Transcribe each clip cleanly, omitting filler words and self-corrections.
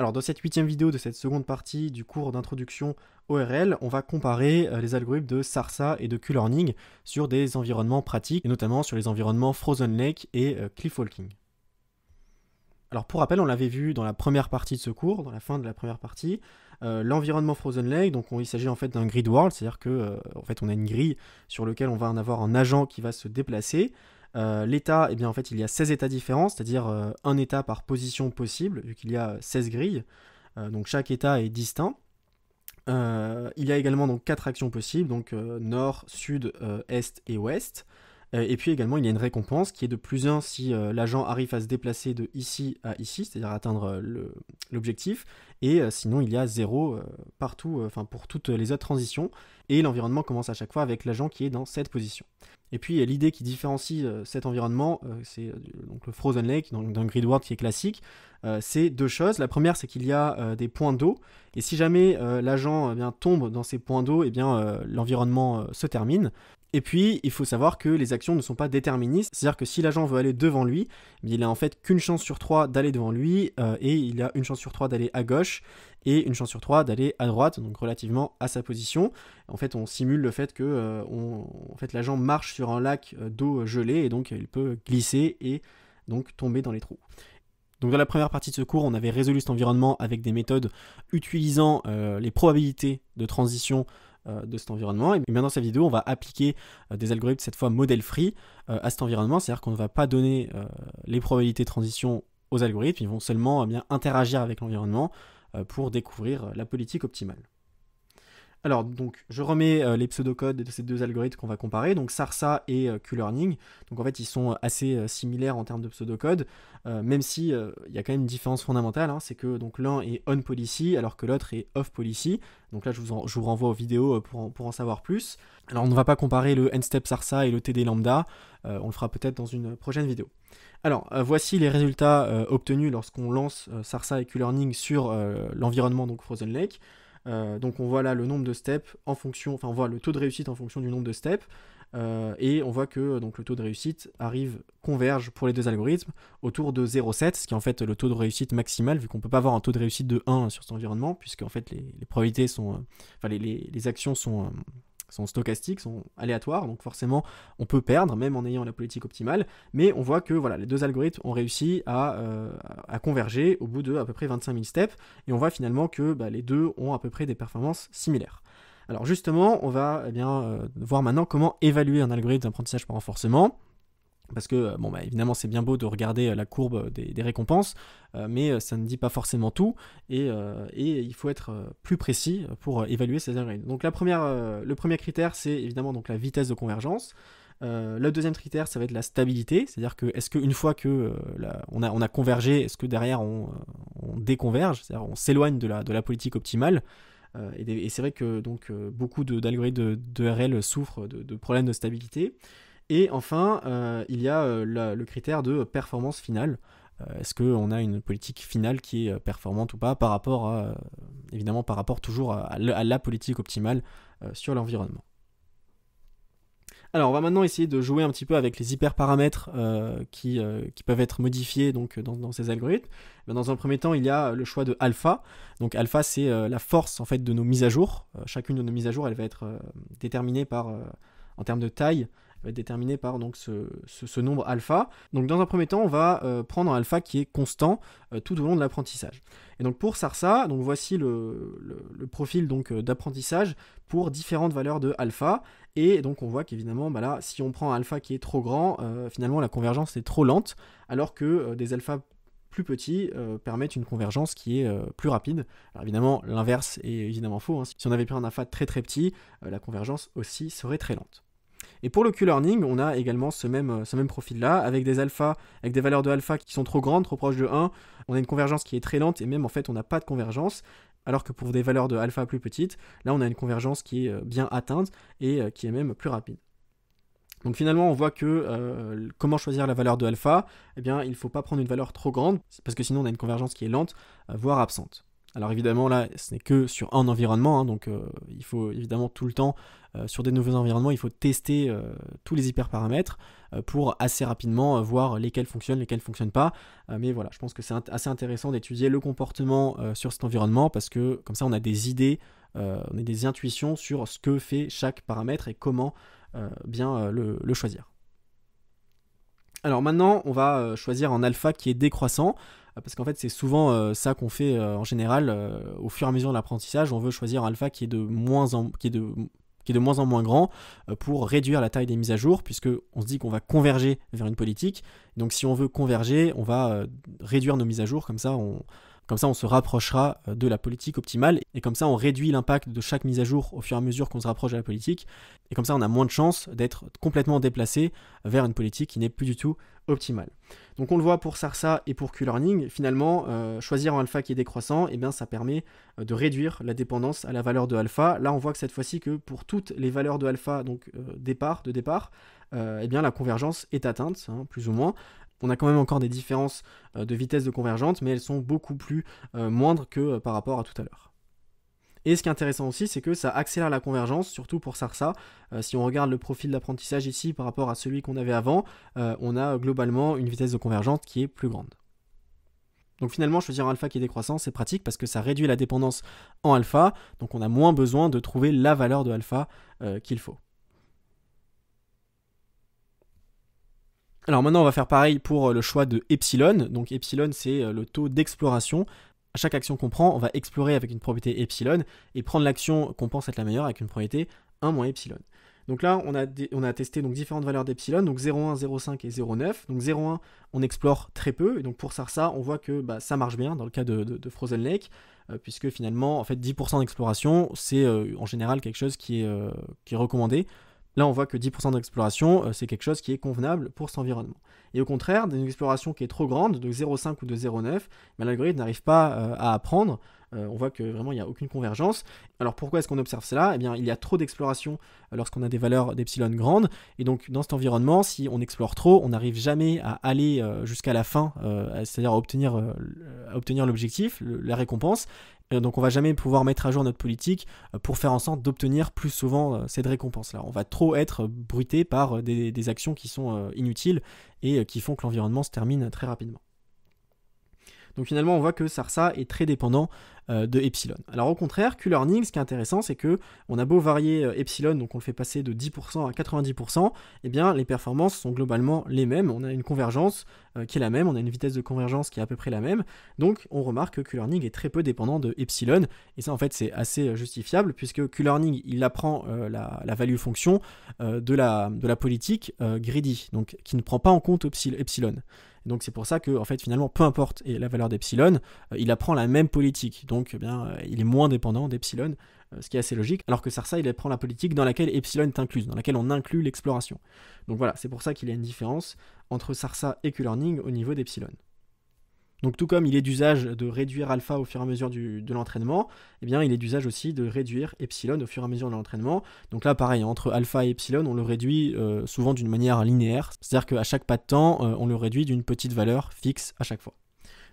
Alors dans cette 8e vidéo de cette seconde partie du cours d'introduction ORL, on va comparer les algorithmes de Sarsa et de Q-Learning sur des environnements pratiques, et notamment sur les environnements Frozen Lake et Cliff Walking. Alors pour rappel, on l'avait vu dans la première partie de ce cours, dans la fin de la première partie, l'environnement Frozen Lake, donc il s'agit en fait d'un grid world, c'est-à-dire que en fait on a une grille sur laquelle on va en avoir un agent qui va se déplacer. L'état, eh bien en fait il y a 16 états différents, c'est-à-dire un état par position possible, vu qu'il y a 16 grilles, donc chaque état est distinct. Il y a également donc 4 actions possibles, donc nord, sud, est et ouest. Et puis également il y a une récompense qui est de +1 si l'agent arrive à se déplacer de ici à ici, c'est-à-dire atteindre l'objectif, et sinon il y a 0 partout, pour toutes les autres transitions, et l'environnement commence à chaque fois avec l'agent qui est dans cette position. Et puis l'idée qui différencie cet environnement, c'est donc le Frozen Lake, d'un grid world qui est classique, c'est deux choses. La première, c'est qu'il y a des points d'eau, et si jamais l'agent tombe dans ces points d'eau, l'environnement se termine. Et puis, il faut savoir que les actions ne sont pas déterministes, c'est-à-dire que si l'agent veut aller devant lui, il n'a en fait qu'une chance sur 3 d'aller devant lui, et il a une chance sur 3 d'aller à gauche, et une chance sur 3 d'aller à droite, donc relativement à sa position. En fait, on simule le fait que l'agent marche sur un lac d'eau gelée, et donc il peut glisser et donc tomber dans les trous. Donc dans la première partie de ce cours, on avait résolu cet environnement avec des méthodes utilisant les probabilités de transition de cet environnement. Et bien dans cette vidéo, on va appliquer des algorithmes, cette fois modèle free, à cet environnement, c'est-à-dire qu'on ne va pas donner les probabilités de transition aux algorithmes, ils vont seulement interagir avec l'environnement pour découvrir la politique optimale. Alors, donc, je remets les pseudocodes de ces deux algorithmes qu'on va comparer, donc Sarsa et Q-Learning. Donc, en fait, ils sont assez similaires en termes de pseudocode, même si il y a quand même une différence fondamentale, c'est que donc l'un est on policy alors que l'autre est off policy. Donc là, je vous renvoie aux vidéos pour en savoir plus. Alors, on ne va pas comparer le n-step Sarsa et le TD lambda, on le fera peut-être dans une prochaine vidéo. Alors, voici les résultats obtenus lorsqu'on lance Sarsa et Q-Learning sur l'environnement donc Frozen Lake. Donc on voit là le nombre de steps en fonction, on voit le taux de réussite en fonction du nombre de steps, et on voit que donc, le taux de réussite converge pour les deux algorithmes autour de 0,7, ce qui est en fait le taux de réussite maximal, vu qu'on ne peut pas avoir un taux de réussite de 1 sur cet environnement, puisque en fait les probabilités sont, les actions sont stochastiques, sont aléatoires, donc forcément on peut perdre même en ayant la politique optimale, mais on voit que les deux algorithmes ont réussi à converger au bout de à peu près 25 000 steps, et on voit finalement que les deux ont à peu près des performances similaires. Alors justement, on va voir maintenant comment évaluer un algorithme d'apprentissage par renforcement. Parce que, évidemment, c'est bien beau de regarder la courbe des récompenses, mais ça ne dit pas forcément tout, et il faut être plus précis pour évaluer ces algorithmes. Donc, le premier critère, c'est évidemment donc, la vitesse de convergence. Le deuxième critère, ça va être la stabilité, c'est-à-dire que est-ce qu'une fois que on a convergé, est-ce que derrière on déconverge, c'est-à-dire on s'éloigne de la politique optimale. Et c'est vrai que donc, beaucoup d'algorithmes de RL souffrent de problèmes de stabilité. Et enfin, il y a le critère de performance finale. Est-ce qu'on a une politique finale qui est performante ou pas par rapport toujours à la politique optimale sur l'environnement. Alors, on va maintenant essayer de jouer un petit peu avec les hyperparamètres qui peuvent être modifiés donc, dans ces algorithmes. Dans un premier temps, il y a le choix de alpha. Donc, alpha, c'est la force en fait, de nos mises à jour. Chacune de nos mises à jour, elle va être déterminée par, en termes de taille, va être déterminé par donc, ce nombre alpha. Donc dans un premier temps, on va prendre un alpha qui est constant tout au long de l'apprentissage. Et donc pour Sarsa, donc voici le profil donc, d'apprentissage pour différentes valeurs de alpha. Et donc on voit qu'évidemment, là, si on prend un alpha qui est trop grand, finalement la convergence est trop lente, alors que des alphas plus petits permettent une convergence qui est plus rapide. Alors évidemment, l'inverse est évidemment faux. Si on avait pris un alpha très très petit, la convergence aussi serait très lente. Et pour le Q-Learning, on a également ce même profil-là, avec des alphas, avec des valeurs de alpha qui sont trop grandes, trop proches de 1. On a une convergence qui est très lente, et même en fait, on n'a pas de convergence. Alors que pour des valeurs de alpha plus petites, là, on a une convergence qui est bien atteinte et qui est même plus rapide. Donc finalement, on voit que comment choisir la valeur de alpha, il ne faut pas prendre une valeur trop grande, parce que sinon, on a une convergence qui est lente, voire absente. Alors évidemment là, ce n'est que sur un environnement, hein, donc il faut évidemment tout le temps, sur des nouveaux environnements, il faut tester tous les hyperparamètres pour assez rapidement voir lesquels fonctionnent pas. Mais voilà, je pense que c'est assez intéressant d'étudier le comportement sur cet environnement parce que comme ça on a des idées, on a des intuitions sur ce que fait chaque paramètre et comment bien le choisir. Alors maintenant, on va choisir un alpha qui est décroissant, parce qu'en fait c'est souvent ça qu'on fait en général au fur et à mesure de l'apprentissage. On veut choisir un alpha qui est de moins en moins grand pour réduire la taille des mises à jour, puisque on se dit qu'on va converger vers une politique. Donc si on veut converger, on va réduire nos mises à jour, comme ça on se rapprochera de la politique optimale, et comme ça on réduit l'impact de chaque mise à jour au fur et à mesure qu'on se rapproche de la politique, et comme ça on a moins de chances d'être complètement déplacé vers une politique qui n'est plus du tout optimale. Donc on le voit pour Sarsa et pour Q-Learning, finalement choisir un alpha qui est décroissant, et bien ça permet de réduire la dépendance à la valeur de alpha. Là on voit que cette fois-ci que pour toutes les valeurs de alpha, donc de départ, et bien la convergence est atteinte, hein, plus ou moins. On a quand même encore des différences de vitesse de convergence, mais elles sont beaucoup plus moindres que par rapport à tout à l'heure. Et ce qui est intéressant aussi, c'est que ça accélère la convergence, surtout pour Sarsa. Si on regarde le profil d'apprentissage ici par rapport à celui qu'on avait avant, on a globalement une vitesse de convergence qui est plus grande. Donc finalement, choisir un alpha qui est décroissant, c'est pratique parce que ça réduit la dépendance en alpha, donc on a moins besoin de trouver la valeur de alpha qu'il faut. Alors maintenant, on va faire pareil pour le choix de epsilon. Donc epsilon, c'est le taux d'exploration. À chaque action qu'on prend, on va explorer avec une propriété epsilon et prendre l'action qu'on pense être la meilleure avec une propriété 1 moins epsilon. Donc là, on a testé donc différentes valeurs d'epsilon, donc 0,1, 0,5 et 0,9. Donc 0,1, on explore très peu. Et donc pour Sarsa, on voit que ça marche bien dans le cas de Frozen Lake, puisque finalement, en fait, 10% d'exploration, c'est en général quelque chose qui est recommandé. Là, on voit que 10% d'exploration, c'est quelque chose qui est convenable pour cet environnement. Et au contraire, d'une exploration qui est trop grande, de 0,5 ou de 0,9, l'algorithme n'arrive pas à apprendre. On voit que vraiment, il n'y a aucune convergence. Alors pourquoi est-ce qu'on observe cela ? Eh bien, il y a trop d'exploration lorsqu'on a des valeurs d'epsilon grandes. Et donc, dans cet environnement, si on explore trop, on n'arrive jamais à aller jusqu'à la fin, c'est-à-dire à obtenir l'objectif, la récompense. Donc on va jamais pouvoir mettre à jour notre politique pour faire en sorte d'obtenir plus souvent cette récompense-là. On va trop être bruité par des actions qui sont inutiles et qui font que l'environnement se termine très rapidement. Donc finalement, on voit que Sarsa est très dépendant de epsilon. Alors au contraire, Q-Learning, ce qui est intéressant, c'est que on a beau varier epsilon, donc on le fait passer de 10% à 90%, eh bien les performances sont globalement les mêmes. On a une convergence qui est la même, on a une vitesse de convergence qui est à peu près la même. Donc on remarque que Q-Learning est très peu dépendant de epsilon, et ça en fait c'est assez justifiable, puisque Q-Learning, il apprend la value fonction de la politique greedy, donc qui ne prend pas en compte epsilon. Donc c'est pour ça que en fait finalement peu importe la valeur d'epsilon, il apprend la même politique, donc il est moins dépendant d'epsilon, ce qui est assez logique, alors que Sarsa il apprend la politique dans laquelle epsilon est incluse, dans laquelle on inclut l'exploration. Donc voilà, c'est pour ça qu'il y a une différence entre Sarsa et Q-Learning au niveau d'epsilon. Donc tout comme il est d'usage de réduire alpha au fur et à mesure de l'entraînement, eh bien il est d'usage aussi de réduire epsilon au fur et à mesure de l'entraînement. Donc là pareil, entre alpha et epsilon, on le réduit souvent d'une manière linéaire, c'est-à-dire qu'à chaque pas de temps, on le réduit d'une petite valeur fixe à chaque fois.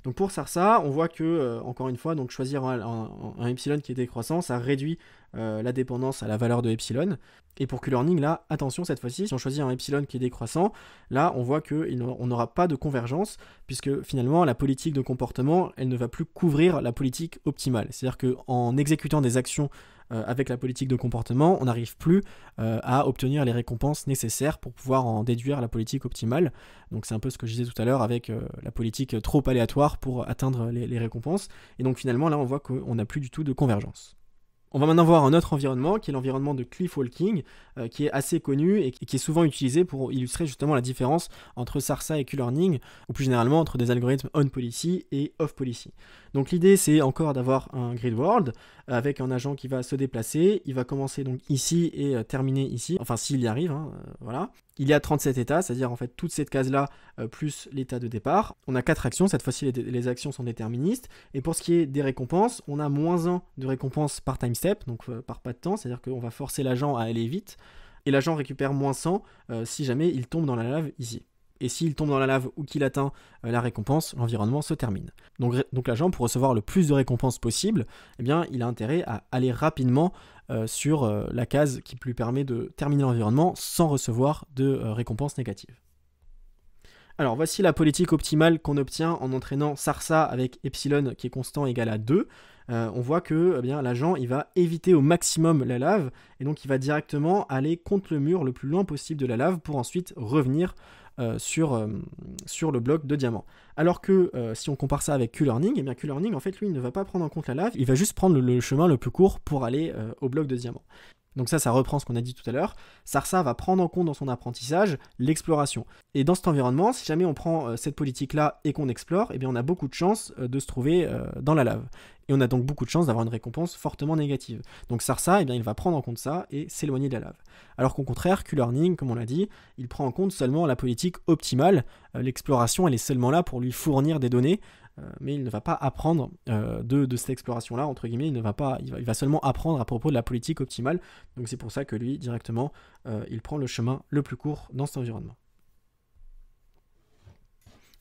Donc pour Sarsa, on voit que, encore une fois, donc choisir un epsilon qui est décroissant, ça réduit la dépendance à la valeur de epsilon. Et pour Q-Learning, là, attention cette fois-ci, si on choisit un epsilon qui est décroissant, là on voit qu'on n'aura pas de convergence, puisque finalement la politique de comportement, elle ne va plus couvrir la politique optimale. C'est-à-dire qu'en exécutant des actions avec la politique de comportement, on n'arrive plus à obtenir les récompenses nécessaires pour pouvoir en déduire la politique optimale. Donc c'est un peu ce que je disais tout à l'heure avec la politique trop aléatoire pour atteindre les récompenses. Et donc finalement là on voit qu'on n'a plus du tout de convergence. On va maintenant voir un autre environnement qui est l'environnement de Cliff Walking, qui est assez connu et qui est souvent utilisé pour illustrer justement la différence entre Sarsa et Q-Learning, ou plus généralement entre des algorithmes on-policy et off-policy. Donc l'idée c'est encore d'avoir un grid world avec un agent qui va se déplacer, il va commencer donc ici et terminer ici, enfin s'il y arrive, voilà. Il y a 37 états, c'est-à-dire en fait toute cette case-là plus l'état de départ. On a 4 actions, cette fois-ci les actions sont déterministes. Et pour ce qui est des récompenses, on a -1 de récompenses par time step, donc par pas de temps, c'est-à-dire qu'on va forcer l'agent à aller vite. Et l'agent récupère -100 si jamais il tombe dans la lave ici. et s'il tombe dans la lave ou qu'il atteint la récompense, l'environnement se termine. Donc l'agent, pour recevoir le plus de récompenses possible, eh bien, il a intérêt à aller rapidement sur la case qui lui permet de terminer l'environnement sans recevoir de récompenses négatives. Alors voici la politique optimale qu'on obtient en entraînant Sarsa avec epsilon qui est constant égal à 2. On voit que l'agent il va éviter au maximum la lave et donc il va directement aller contre le mur le plus loin possible de la lave pour ensuite revenir sur le bloc de diamant. Alors que si on compare ça avec Q-Learning, eh bien Q-Learning en fait lui il ne va pas prendre en compte la lave, il va juste prendre le chemin le plus court pour aller au bloc de diamant. Donc ça reprend ce qu'on a dit tout à l'heure. Sarsa va prendre en compte dans son apprentissage l'exploration. Et dans cet environnement, si jamais on prend cette politique-là et qu'on explore, eh bien on a beaucoup de chances de se trouver dans la lave. Et on a donc beaucoup de chances d'avoir une récompense fortement négative. Donc Sarsa, eh bien, il va prendre en compte ça et s'éloigner de la lave. Alors qu'au contraire, Q-Learning, comme on l'a dit, il prend en compte seulement la politique optimale. L'exploration, elle est seulement là pour lui fournir des données, mais il ne va pas apprendre de cette exploration-là, entre guillemets, il va seulement apprendre à propos de la politique optimale. Donc c'est pour ça que lui, directement, il prend le chemin le plus court dans cet environnement.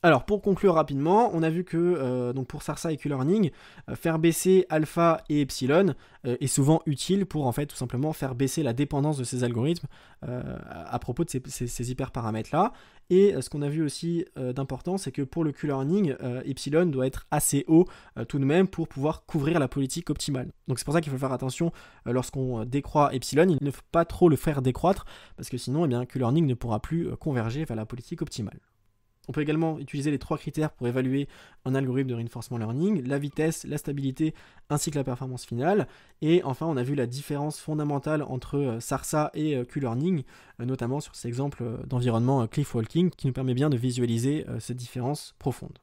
Alors pour conclure rapidement, on a vu que donc pour Sarsa et Q-Learning, faire baisser alpha et epsilon est souvent utile pour en fait tout simplement faire baisser la dépendance de ces algorithmes à propos de ces hyperparamètres là. Et ce qu'on a vu aussi d'important, c'est que pour le Q-Learning, epsilon doit être assez haut tout de même pour pouvoir couvrir la politique optimale. Donc c'est pour ça qu'il faut faire attention lorsqu'on décroît epsilon, il ne faut pas trop le faire décroître parce que sinon Q-Learning ne pourra plus converger vers la politique optimale. On peut également utiliser les 3 critères pour évaluer un algorithme de reinforcement learning, la vitesse, la stabilité ainsi que la performance finale. Et enfin, on a vu la différence fondamentale entre Sarsa et Q-Learning, notamment sur ces exemples d'environnement cliff walking qui nous permet bien de visualiser cette différence profonde.